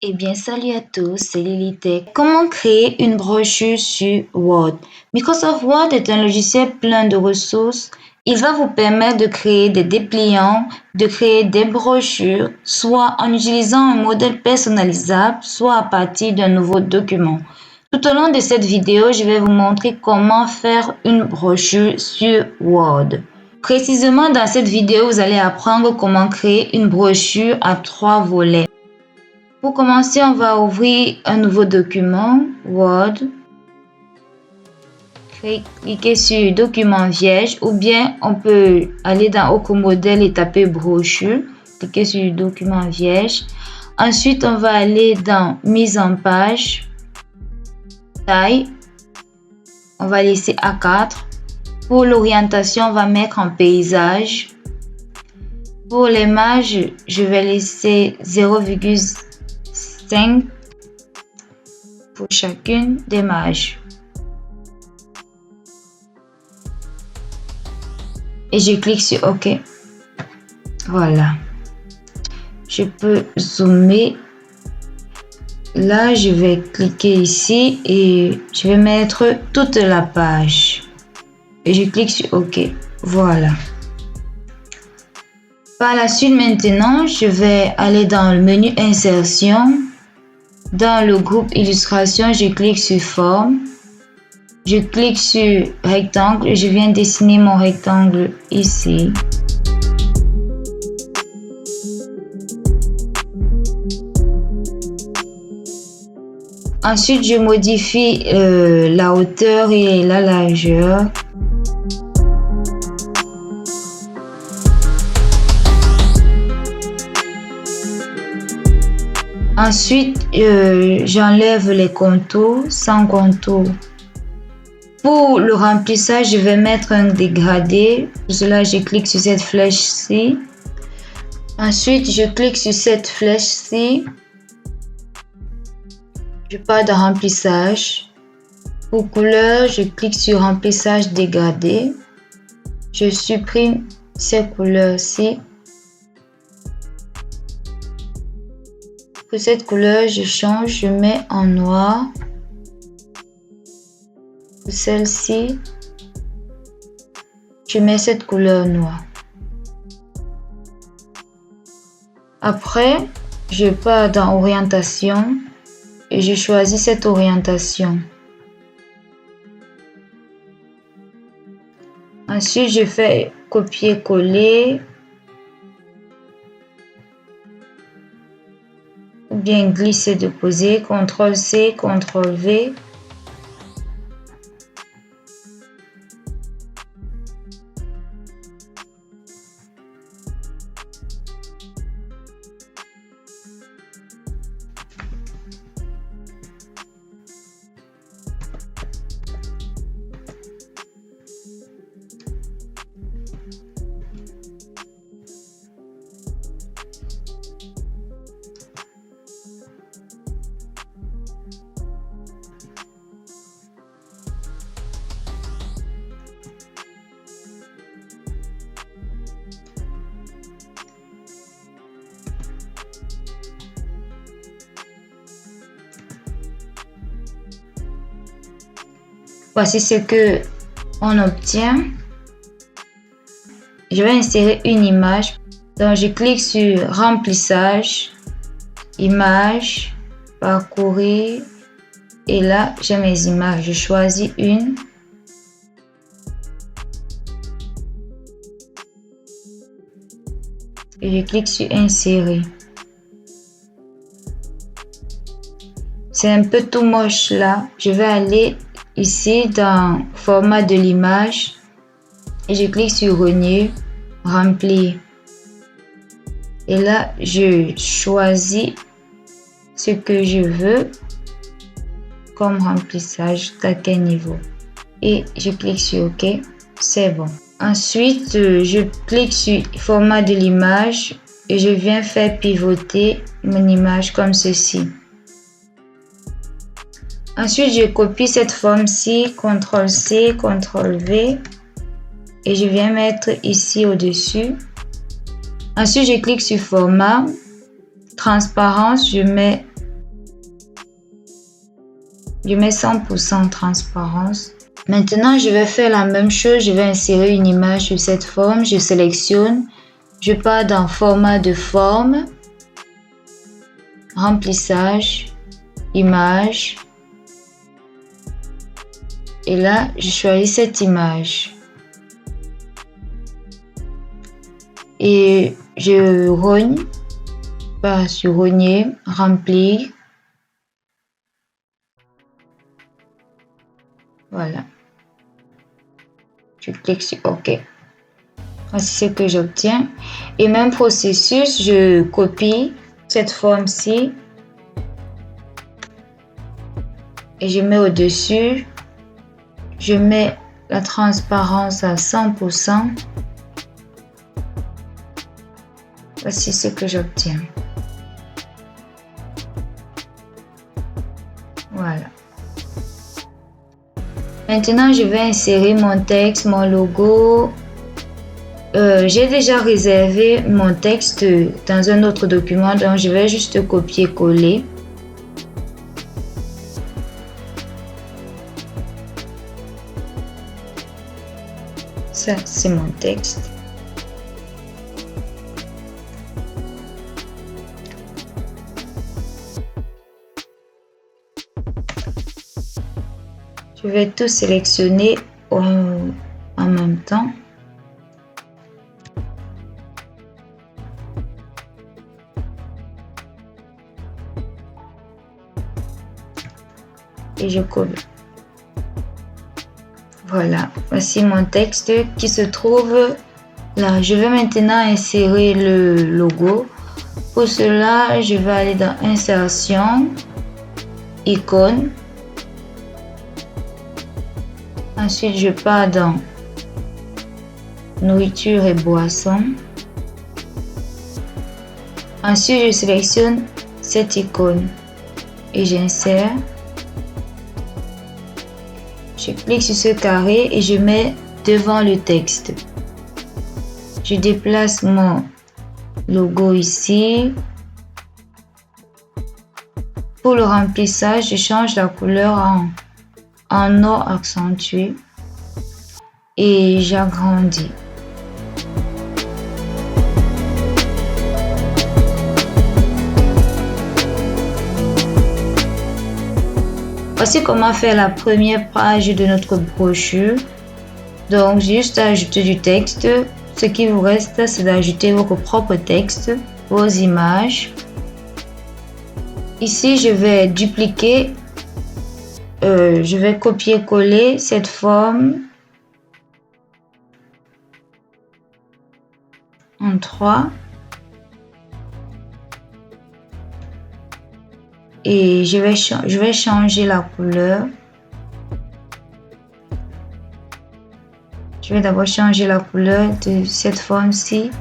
Eh bien, salut à tous, c'est Lilitech. Comment créer une brochure sur Word? Microsoft Word est un logiciel plein de ressources. Il va vous permettre de créer des dépliants, de créer des brochures, soit en utilisant un modèle personnalisable, soit à partir d'un nouveau document. Tout au long de cette vidéo, je vais vous montrer comment faire une brochure sur Word. Précisément dans cette vidéo, vous allez apprendre comment créer une brochure à 3 volets. Pour commencer, on va ouvrir un nouveau document, Word. Cliquez sur document vierge ou bien on peut aller dans Autre modèle et taper brochure. Cliquez sur document vierge. Ensuite, on va aller dans mise en page. Taille. On va laisser A4. Pour l'orientation, on va mettre en paysage. Pour les marges, je vais laisser 0,5 pour chacune des marges. Et je clique sur OK. Voilà. Je peux zoomer. Là, je vais cliquer ici et je vais mettre toute la page. Et je clique sur OK. Voilà. Par la suite, maintenant, je vais aller dans le menu Insertion. Dans le groupe Illustration, je clique sur Forme. Je clique sur rectangle et je viens dessiner mon rectangle ici. Ensuite, je modifie la hauteur et la largeur. Ensuite, j'enlève les contours sans contour. Pour le remplissage, je vais mettre un dégradé. Pour cela, je clique sur cette flèche-ci. Ensuite, je clique sur cette flèche-ci. Je pars dans remplissage. Pour couleur, je clique sur remplissage dégradé. Je supprime ces couleurs-ci. Pour cette couleur, je change, je mets en noir. Pour celle-ci, je mets cette couleur noire. Après, je pars dans orientation et je choisis cette orientation. Ensuite, je fais copier-coller ou bien glisser-déposer, CTRL-C, CTRL-V. Voici ce que on obtient. Je vais insérer une image. Donc, je clique sur remplissage, image, parcourir. Et là, j'ai mes images. Je choisis une. Et je clique sur insérer. C'est un peu tout moche là. Je vais aller ici dans format de l'image et je clique sur renew, remplir. Et là, je choisis ce que je veux comme remplissage, à quel niveau. Et je clique sur OK, c'est bon. Ensuite, je clique sur format de l'image et je viens faire pivoter mon image comme ceci. Ensuite, je copie cette forme-ci, CTRL-C, CTRL-V et je viens mettre ici au-dessus. Ensuite, je clique sur format, transparence, je mets Je mets 100% transparence. Maintenant, je vais faire la même chose. Je vais insérer une image sur cette forme. Je sélectionne. Je pars dans format de forme. Remplissage. Image. Et là, je choisis cette image. Et je rogne. Pas sur rogner. Remplir. Voilà. Je clique sur OK. Voici ce que j'obtiens. Et même processus, je copie cette forme-ci. Et je mets au-dessus. Je mets la transparence à 100%. Voici ce que j'obtiens. Voilà. Maintenant, je vais insérer mon texte, mon logo. J'ai déjà réservé mon texte dans un autre document, donc je vais juste copier-coller. Ça, c'est mon texte. Je vais tout sélectionner en même temps. Et je colle. Voilà, voici mon texte qui se trouve là. Je vais maintenant insérer le logo. Pour cela, je vais aller dans Insertion, Icône. Ensuite, je pars dans Nourriture et boissons. Ensuite, je sélectionne cette icône et j'insère. Je clique sur ce carré et je mets devant le texte. Je déplace mon logo ici. Pour le remplissage, je change la couleur en or accentué et j'agrandis. Voici comment faire la première page de notre brochure. Donc, juste ajouter du texte. Ce qui vous reste, c'est d'ajouter votre propre texte, vos images. Ici, je vais dupliquer. Je vais copier-coller cette forme en 3. Et je vais changer la couleur. Je vais d'abord changer la couleur de cette forme-ci.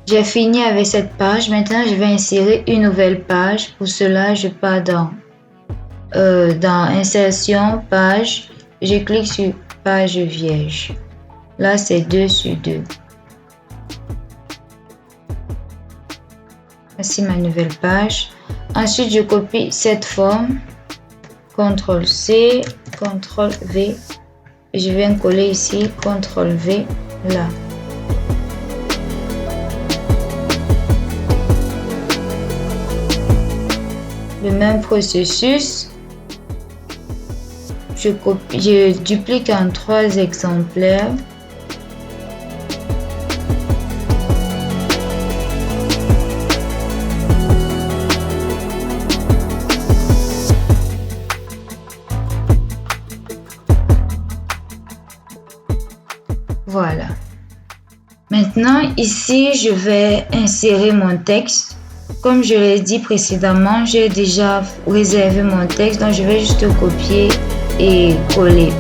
J'ai fini avec cette page. Maintenant, je vais insérer une nouvelle page. Pour cela, je pars dans Insertion, Page. Je clique sur Page vierge. Là, c'est 2 sur 2. Voici ma nouvelle page. Ensuite, je copie cette forme. CTRL-C, CTRL-V. Et je viens coller ici, CTRL-V, là. Le même processus, je duplique en 3 exemplaires. Voilà. Maintenant, ici, je vais insérer mon texte. Comme je l'ai dit précédemment, j'ai déjà réservé mon texte, donc je vais juste copier et coller.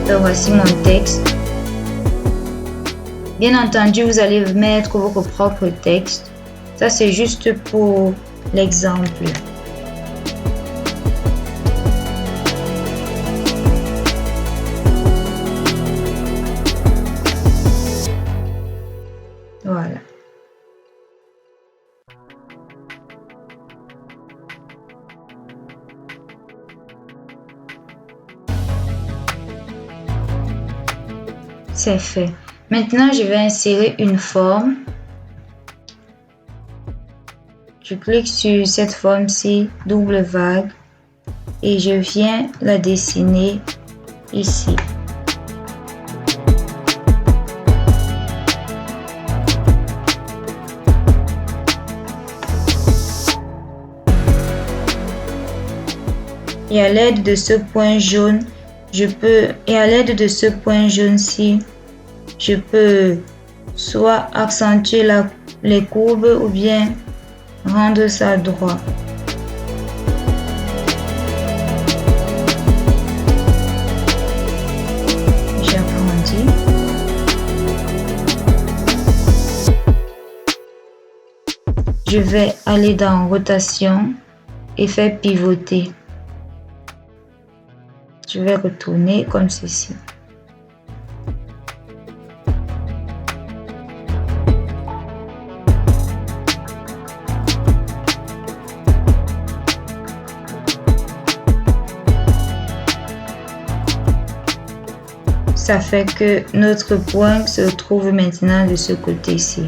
Donc voici mon texte. Bien entendu, vous allez mettre votre propre texte. Ça, c'est juste pour l'exemple. Voilà. C'est fait. Maintenant, je vais insérer une forme. Je clique sur cette forme-ci, double vague, et je viens la dessiner ici. Et à l'aide de ce point jaune, ci je peux soit accentuer les courbes ou bien rendre ça droit. J'agrandis. Je vais aller dans rotation et faire pivoter. Je vais retourner comme ceci. Ça fait que notre point se trouve maintenant de ce côté-ci.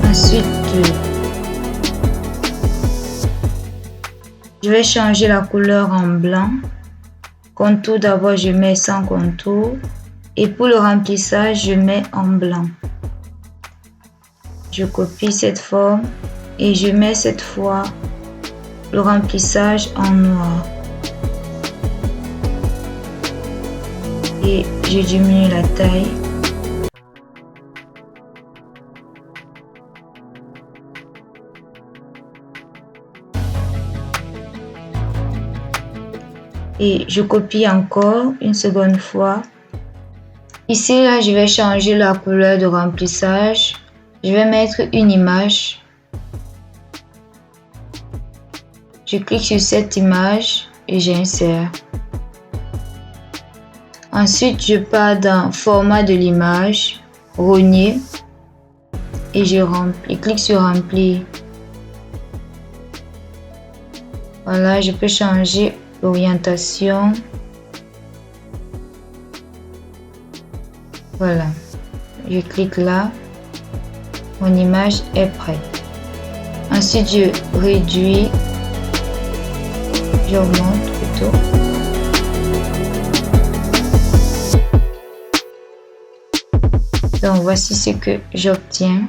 Ensuite, je vais changer la couleur en blanc. Contour, d'abord, je mets sans contour. Et pour le remplissage, je mets en blanc. Je copie cette forme et je mets cette fois le remplissage en noir. Et je diminue la taille. Et je copie encore une seconde fois. Ici, là, je vais changer la couleur de remplissage. Je vais mettre une image. Je clique sur cette image et j'insère. Ensuite, je pars dans format de l'image, rogner et je remplis. Clique sur remplir. Voilà, je peux changer l'orientation. Voilà, je clique là, mon image est prête. Ensuite, je réduis, j'augmente plutôt. Donc, voici ce que j'obtiens.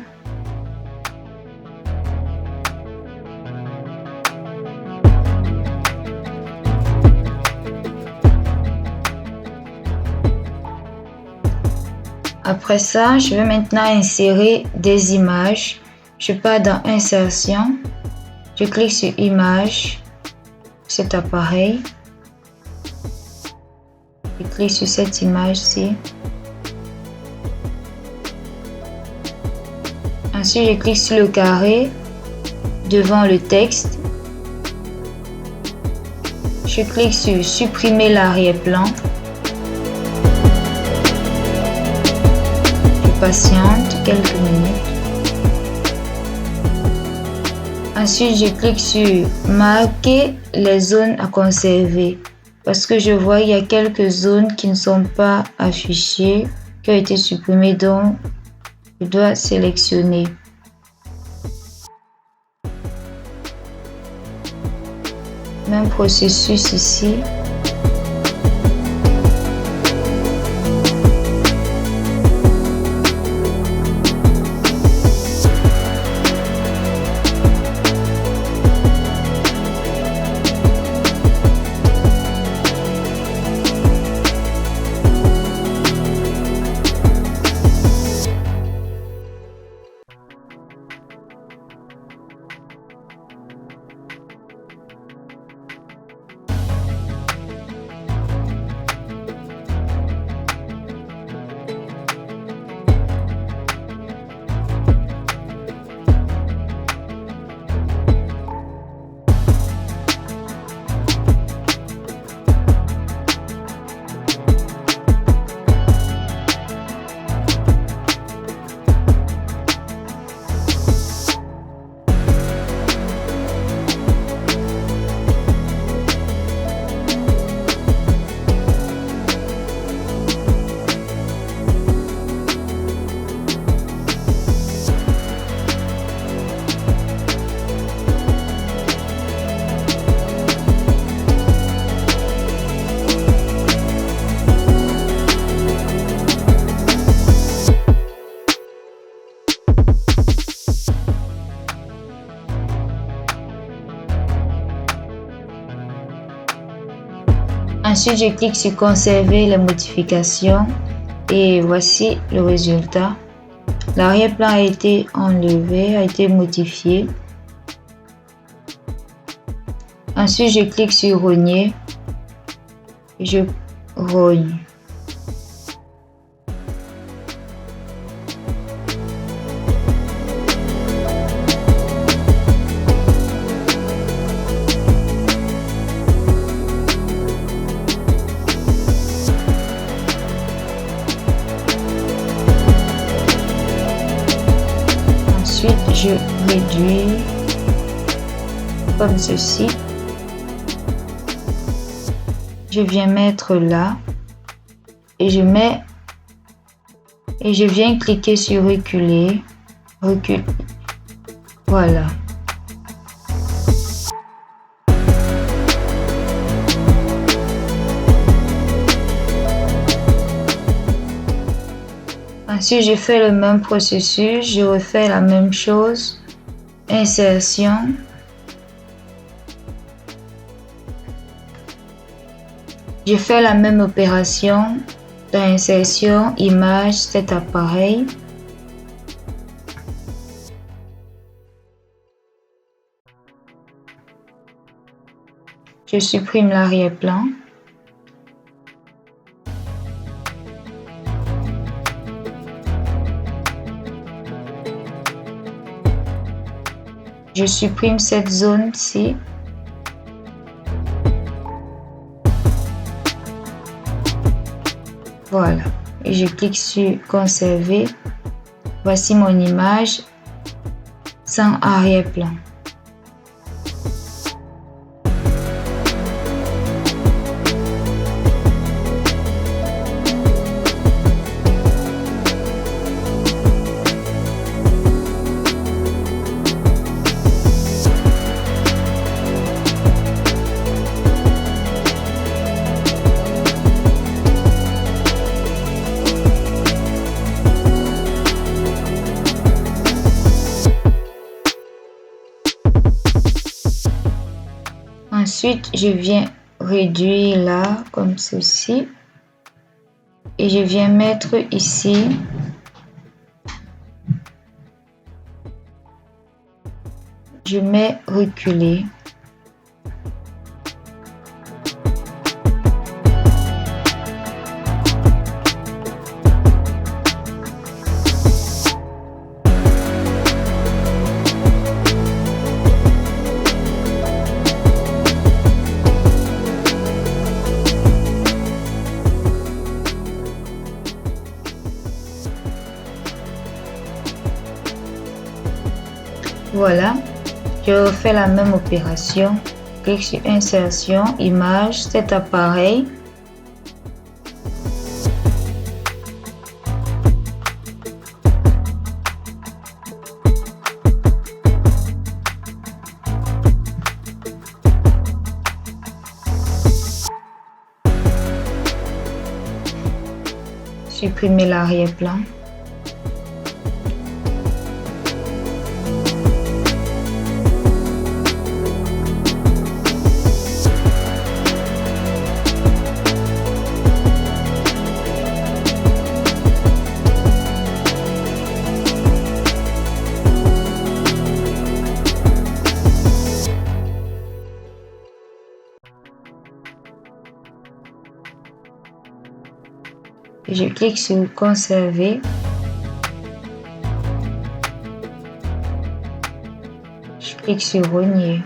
Après ça, je vais maintenant insérer des images. Je pars dans Insertion. Je clique sur Image, cet appareil. Je clique sur cette image-ci. Ensuite, je clique sur le carré devant le texte. Je clique sur Supprimer l'arrière-plan. Patiente quelques minutes. Ensuite, je clique sur marquer les zones à conserver parce que je vois il y a quelques zones qui ne sont pas affichées, qui ont été supprimées, donc je dois sélectionner. Même processus ici. Ensuite, je clique sur conserver les modifications et voici le résultat. L'arrière-plan a été enlevé, a été modifié. Ensuite, je clique sur rogner et je rogne. Ensuite, je réduis comme ceci. Je viens mettre là et je viens cliquer sur reculer. Voilà. Ensuite, je fais le même processus, je refais la même chose. Insertion. Je fais la même opération dans insertion, image, cet appareil. Je supprime l'arrière-plan. Je supprime cette zone-ci. Voilà. Et je clique sur conserver. Voici mon image sans arrière-plan. Ensuite, je viens réduire là, comme ceci. Et je viens mettre ici. Je mets reculer. Voilà, je refais la même opération. Clique sur insertion, image, cet appareil. Supprimer l'arrière-plan. Je clique sur conserver. Je clique sur rogner.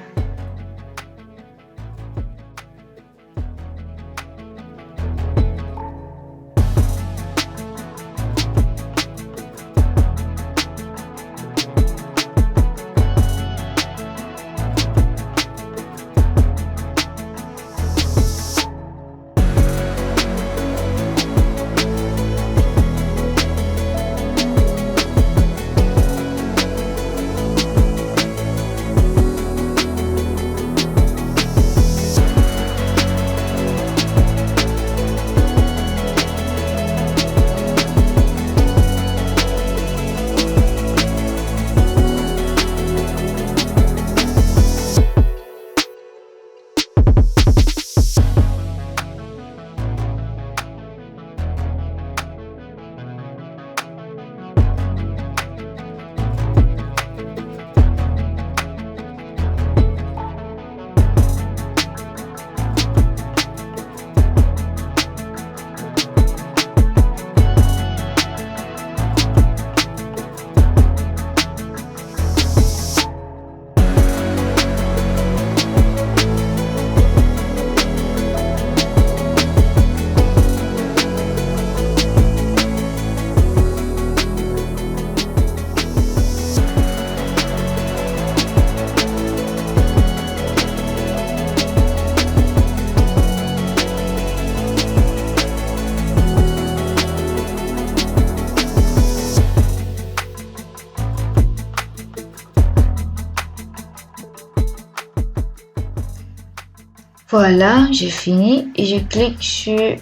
Voilà, j'ai fini et je clique sur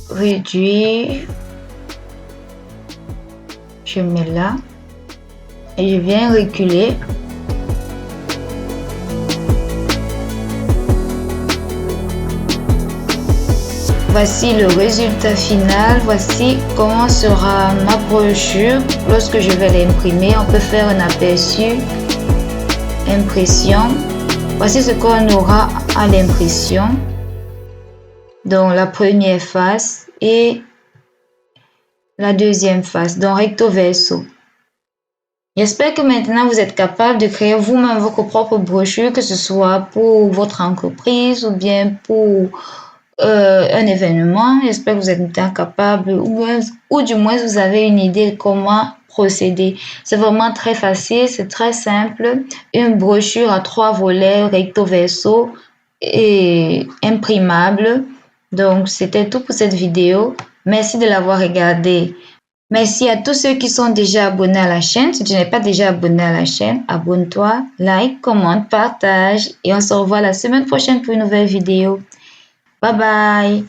réduire. Je mets là et je viens reculer. Voici le résultat final. Voici comment sera ma brochure lorsque je vais l'imprimer. On peut faire un aperçu, impression. Voici ce qu'on aura à l'impression. Donc la première face et la deuxième face, donc recto verso. J'espère que maintenant vous êtes capable de créer vous-même votre propre brochure, que ce soit pour votre entreprise ou bien pour un événement. J'espère que vous êtes maintenant capable ou du moins vous avez une idée de comment procéder. C'est vraiment très facile, c'est très simple. Une brochure à 3 volets, recto verso et imprimable. Donc, c'était tout pour cette vidéo. Merci de l'avoir regardé. Merci à tous ceux qui sont déjà abonnés à la chaîne. Si tu n'es pas déjà abonné à la chaîne, abonne-toi, like, commente, partage et on se revoit la semaine prochaine pour une nouvelle vidéo. Bye bye.